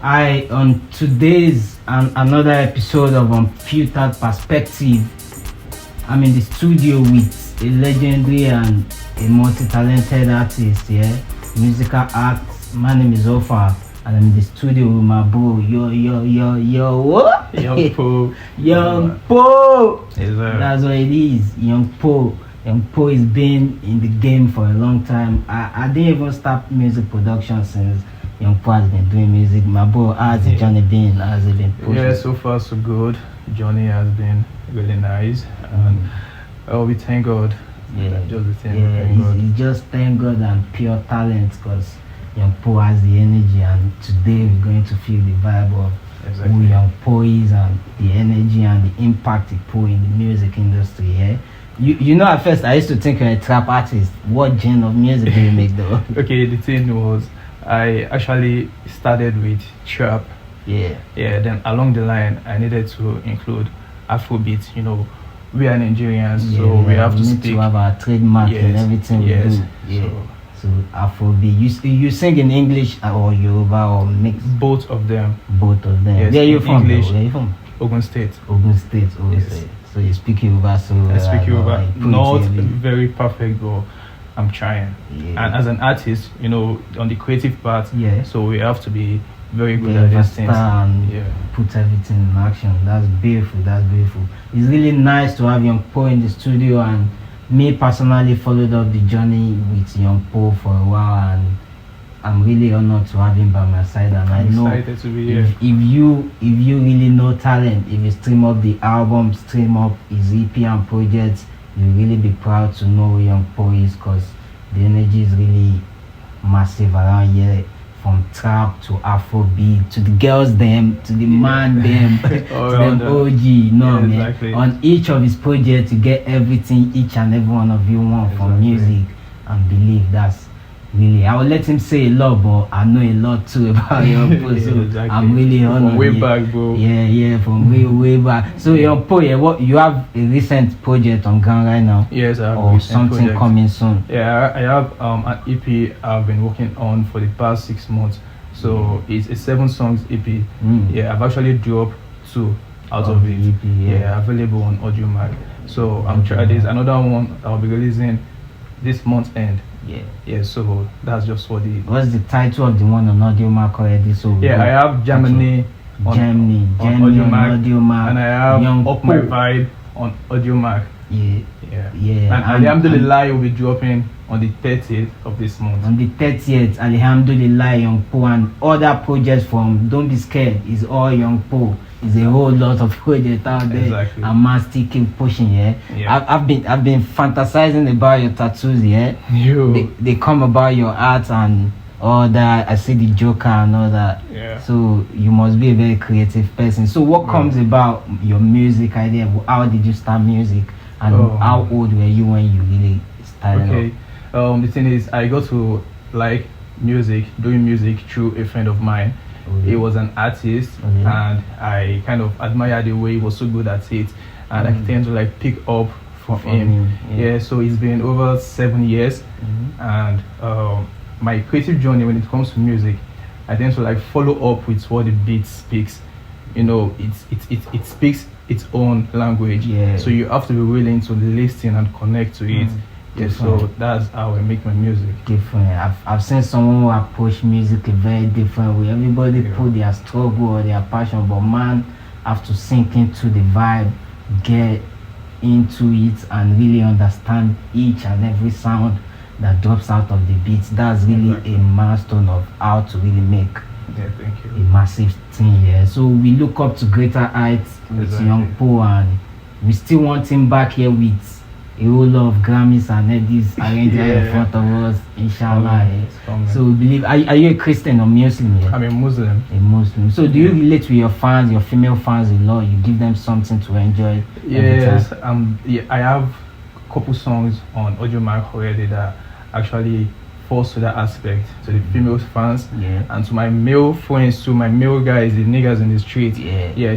I on today's another episode of Unfiltered Perspective. I'm in the studio with a legendary and a multi-talented artist, musical act. My name is Ofa, and I'm in the studio with my bro. What? Young Po. Young Po. Yes, sir. That's what it is. Young Po. Young Po has been in the game for a long time. I didn't even start music production since Young Po has been doing music. My bro, how's the journey been? How's it been pushing? Yeah, so far so good. Journey has been really nice, and we thank God. Yeah, just the thing. Thank God. It's just thank God and pure talent, because Young Po has the energy, and today we're going to feel the vibe of who Young Po is and the energy and the impact he put in the music industry. Yeah. You know, at first I used to think you're a trap artist. What genre of music do you make though? Okay, the thing was, I actually started with trap. Yeah. Then along the line I needed to include Afrobeat. You know, we are Nigerians, so we have to need speak. to have our trademark in everything we do. Yeah. So Afrobeat. You sing in English or Yoruba or mix? Both of them. Both of them. Yes, Where are you from? English. Where are you from? Ogun State. Ogun State. So you speak Yoruba, so I speak Yoruba. Not very very perfect, but I'm trying. Yeah. And as an artist, you know, on the creative part, so we have to be very good at these things. And put everything in action. That's beautiful. It's really nice to have Young Po in the studio, and me personally followed up the journey with Young Po for a while, and I'm really honored to have him by my side. And I know excited to be here. if you really know talent, if you stream up the album, stream up his EP and projects, you'll really be proud to know who Young Po is, because the energy is really massive around here. From trap to Afrobeat to the girls them to the man them to them OG, man. Exactly. On each of his projects you get everything each and every one of you want from music, and believe that's really, I will let him say a lot, but I know a lot too about Young Po, so I'm really honored. From way back, bro. From way back. So Young Po, what you have a recent project on ground right now? Yes, I have or something coming soon. Yeah, I have an EP I've been working on for the past 6 months. So it's a 7 songs EP. Yeah, I've actually dropped 2 out of it. EP, available on Audio Mac. So I'm trying. There's another one I'll be releasing this month end. So that's just for the. What's the title of the one on Audio Mac already? So I have Germany on Audio Mac, and I have Young Up My Vibe on Audio Mac. And Alhamdulillah will be dropping on the 30th of this month. On the 30th, Alhamdulillah, Young Po, and other projects from Don't Be Scared is all Young Po. It's a whole lot of projects out there, and man still keep pushing. I've been fantasizing about your tattoos. They come about your art and all that. I see the Joker and all that. So you must be a very creative person. So what comes about your music idea? How did you start music, and how old were you when you really started? The thing is, I got to like doing music through a friend of mine. He was an artist, and I kind of admired the way he was so good at it, and I tend to like pick up from him. So it's been over 7 years, and my creative journey when it comes to music, I tend to like follow up with what the beat speaks. You know, it speaks its own language. So you have to be willing to listen and connect to it. So that's how I make my music. Different. I've seen someone who approach music a very different way. Everybody put their struggle or their passion, but man have to sink into the vibe, get into it, and really understand each and every sound that drops out of the beats. That's really a milestone of how to really make thank you. A massive thing. So we look up to greater heights with Young Po, and we still want him back here with a whole lot of Grammys and Eddies arranged in front of us, inshallah. So we believe, are you a Christian or Muslim? I'm a Muslim. A Muslim. So do you relate with your fans, your female fans a lot? You give them something to enjoy? Yes, I have a couple songs on Audio Mac already that actually falls to that aspect, to the female fans, and to my male friends, to my male guys, the niggas in the street.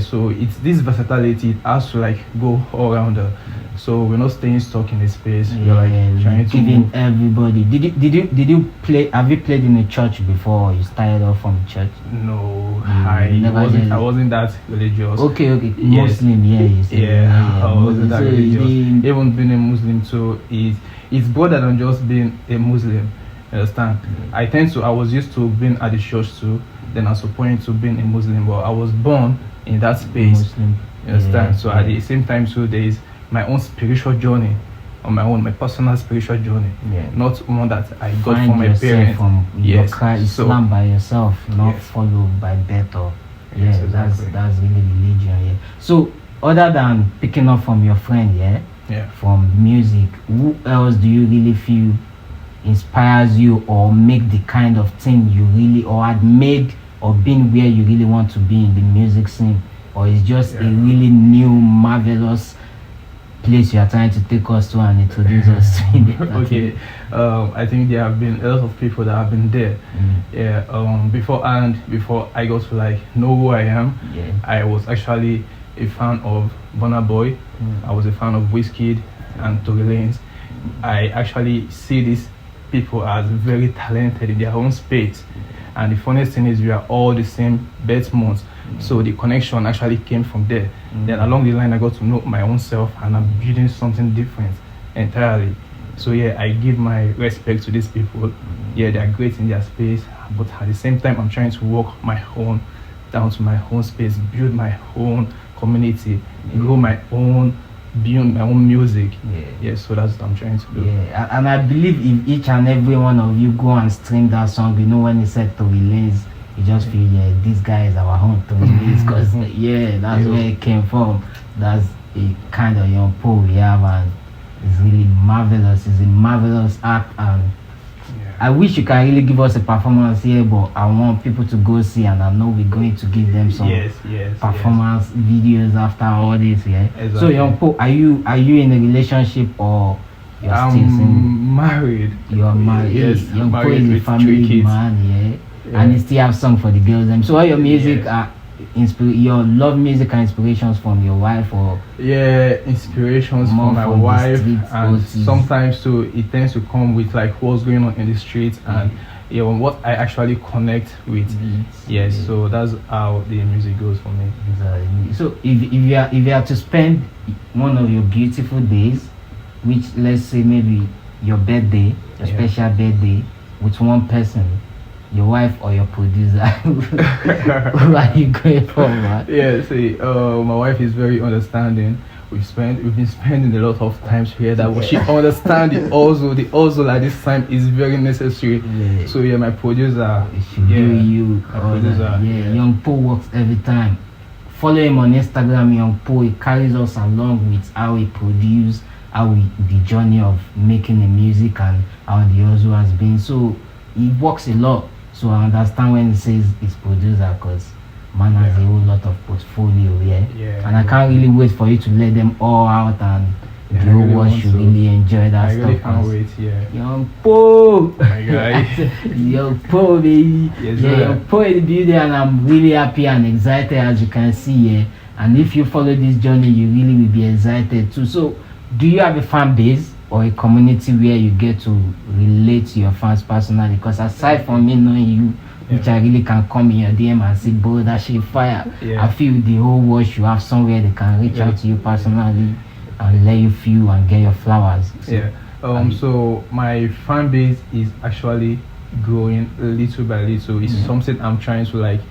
So it's this versatility. It has to like go all around the So we're not staying stuck in the space. We're like trying to giving everybody. Did you play? Have you played in a church before? Or you started off from church? No, I wasn't that religious. Okay. Muslim, you say. I wasn't that religious. Even being a Muslim too it's broader than just being a Muslim. You understand? I was used to being at the church too. Then I was supposed to being a Muslim, but I was born in that space. Muslim. You understand? So at the same time too, there is my own spiritual journey on my own, my personal spiritual journey, not one that I got from my parents. Islam by yourself, not followed by better. Exactly. That's really religion. So other than picking up from your friend, from music, who else do you really feel inspires you or make the kind of thing you really, or had made or been where you really want to be in the music scene? Or it's just a really new, marvelous place you are trying to take us to and introduce us to? Okay, I think there have been a lot of people that have been there. Before I got to like know who I am, I was actually a fan of Burna Boy. I was a fan of Wizkid and Tory Lanez. I actually see these people as very talented in their own space. And the funniest thing is we are all the same birth months. So the connection actually came from there. Then along the line I got to know my own self and I'm building something different entirely. So I give my respect to these people. They are great in their space, but at the same time I'm trying to walk my own down to my own space, build my own community, grow my own, build my own music. So that's what I'm trying to do. And I believe if each and every one of you go and stream that song, when he said to release, you just feel this guy is our own to release, because that's where it came from. That's a kind of young poet we have, and it's really marvelous. It's a marvelous act, and I wish you can really give us a performance here, but I want people to go see, and I know we're going to give them some performance videos after all this. Exactly. So young Po, are you in a relationship or you're still single? Married. You're married. Yes, young Po is a family man, and you still have song for the girls. So all your music your love music and inspirations from your wife, or inspirations from my wife, and sometimes too it tends to come with like what's going on in the streets and what I actually connect with. So that's how the music goes for me. Exactly. So if you are to spend one of your beautiful days, which let's say maybe your birthday, your special birthday, with one person, your wife or your producer, who are you going for, man? My wife is very understanding. We've been spending a lot of time together, but she understands the also at this time is very necessary. So my producer, Young Po works every time. Follow him on Instagram, Young Po. He carries us along with how he produces, the journey of making the music and how the also has been. So he works a lot. So I understand when he says it's producer, because man has a whole lot of portfolio, and I can't really wait for you to let them all out and do what you really enjoy that stuff. I really can't wait, Young Po! My guy. Young Po, baby. Young Po in the building, and I'm really happy and excited, as you can see, And if you follow this journey, you really will be excited too. So, do you have a fan base or a community where you get to relate to your fans personally? Because aside from me knowing you, which I really can come in your DM and say, bro, that shit fire, I feel the whole world should have somewhere they can reach out to you personally and let you feel and get your flowers. So my fan base is actually growing little by little. It's something I'm trying to like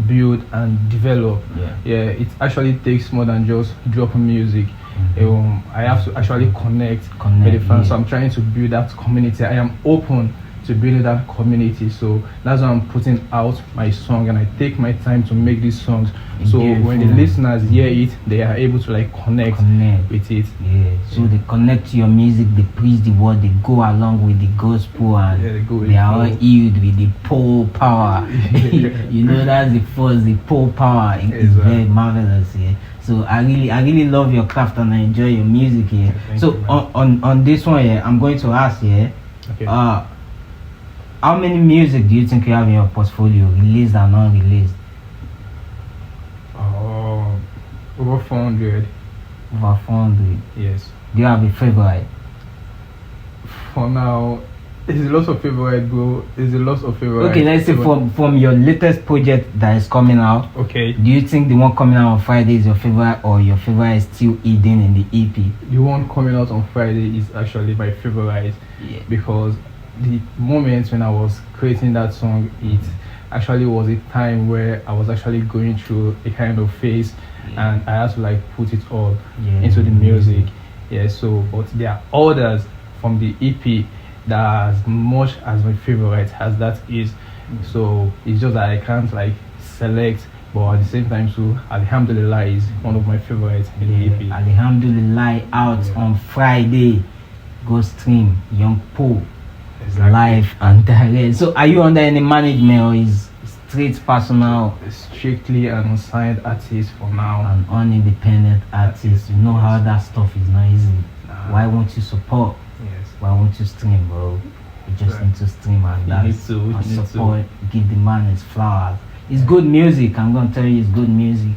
build and develop. It actually takes more than just dropping music. I have to actually connect with the fans. So I'm trying to build that community. I am open to building that community. So that's why I'm putting out my song, and I take my time to make these songs. So when the listeners hear it, they are able to like connect with it. So they connect to your music, they preach the word, they go along with the gospel, and they are all healed with the pole power. That's the force, the pole power. It's very marvelous. So I really love your craft and I enjoy your music here. So on this one I'm going to ask how many music do you think you have in your portfolio, released and unreleased? Over 400. Over 400. Yes. Do you have a favorite? For now, there's a lot of favorite, bro. There's a lot of favorite. Okay, let's say from your latest project that is coming out. Okay. Do you think the one coming out on Friday is your favorite, or your favorite is still hidden in the EP? The one coming out on Friday is actually my favorite. Yeah. Because the moments when I was creating that song, it actually was a time where I was actually going through a kind of phase, and I had to like put it all into the music. Yeah. So, but there are others from the EP that are as much as my favorite as that is. So it's just that I can't like select, but at the same time too, Alhamdulillah is one of my favorites in the EP. Alhamdulillah out on Friday. Go stream Young Po live and direct. So are you under any management, or is straight personal? Strictly an unsigned artist for now. An unindependent artist. You know how that stuff is not easy. Why won't you support? Yes. Why won't you stream, bro? You just need to stream and support. Give the man his flowers. It's good music. I'm gonna tell you, it's good music.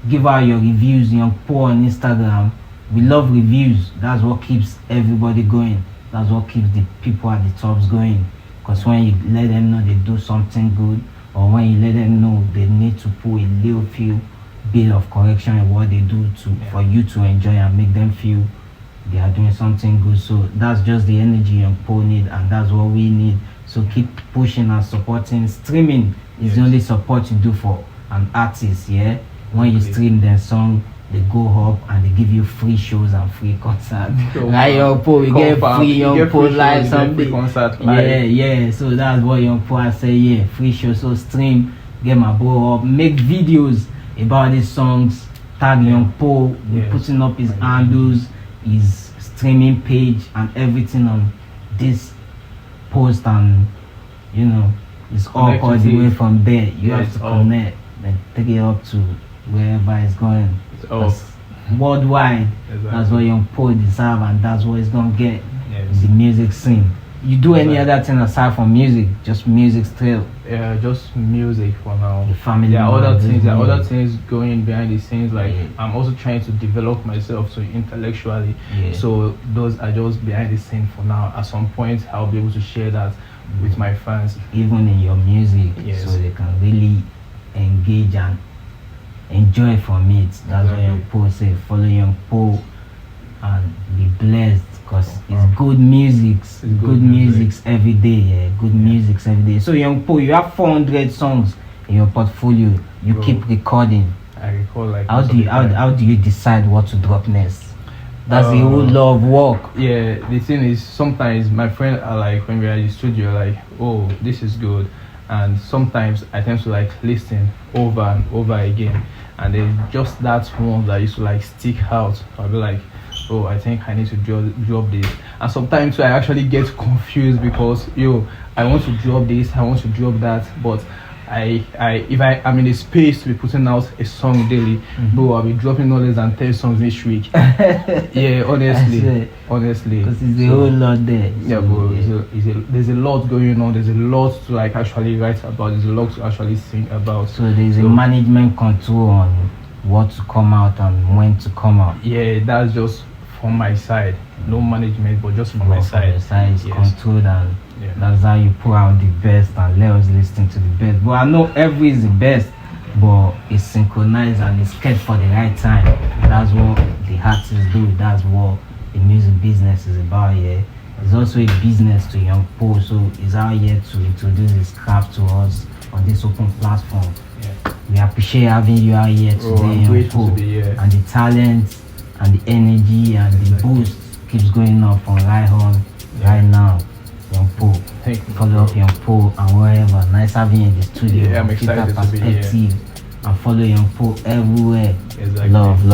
Give out your reviews, Young Po on Instagram. We love reviews. That's what keeps everybody going. That's what keeps the people at the tops going. Because when you let them know they do something good, or when you let them know they need to put a little few bit of correction in what they do for you to enjoy and make them feel they are doing something good. So that's just the energy Young Po need, and that's what we need. So keep pushing and supporting. Streaming is the only support you do for an artist. Yeah, when you stream their song, they go up and they give you free shows and free concerts. Like Young Po, we get free Young Po live something. Yeah. So that's what Young Po has said. Yeah, free show. So stream, get my bro up, make videos about these songs. Tag Young Po. We're putting up his handles, his streaming page, and everything on this post, and you know it's all the way from there. You have to connect and take it up to wherever it's going. Worldwide, that's what Young Po deserve, and that's what it's gonna get in the music scene. You do any other thing aside from music? Just music still? Yeah, just music for now. The family. There are other things going behind the scenes. Like I'm also trying to develop myself so intellectually. So those are just behind the scene for now. At some point, I'll be able to share that with my fans, even in your music, so they can really engage and enjoy from it. That's what Young Po say. Follow Young Po and be blessed, because it's good music. Good music every day. Good music every day. So Young Po, you have 400 songs in your portfolio. You keep recording. I record like. How do you decide what to drop next? That's the whole lot of work. Yeah, the thing is, sometimes my friends are like, when we are in the studio, like, oh, this is good, and sometimes I tend to like listen over and over again, and then just that one that used to like stick out. I'll be like, oh, I think I need to drop this. And sometimes I actually get confused because I want to drop this, I want to drop that, but if I'm in a space to be putting out a song daily, bro, I'll be dropping no less than 10 songs each week. Yeah, honestly, because it's a whole lot there. Yeah, bro, there's a lot going on. There's a lot to like actually write about. There's a lot to actually sing about. So there's a management control on what to come out and when to come out. Yeah, that's just from my side. No management, but just from my side. Your side is controlled, and that's how you put out the best and let us listen to the best. But I know every is the best, but it's synchronized and it's kept for the right time. That's what the artists do. That's what the music business is about. Yeah, it's also a business to Young Po, so he's out here to introduce his craft to us on this open platform. We appreciate having you out here today, Young Po, and the talent and the energy and the boost keeps going up on right now. Young Po, follow up Young Po and wherever. Nice having you in the studio. I'm excited to be here. And follow Young Po everywhere. Exactly. Love.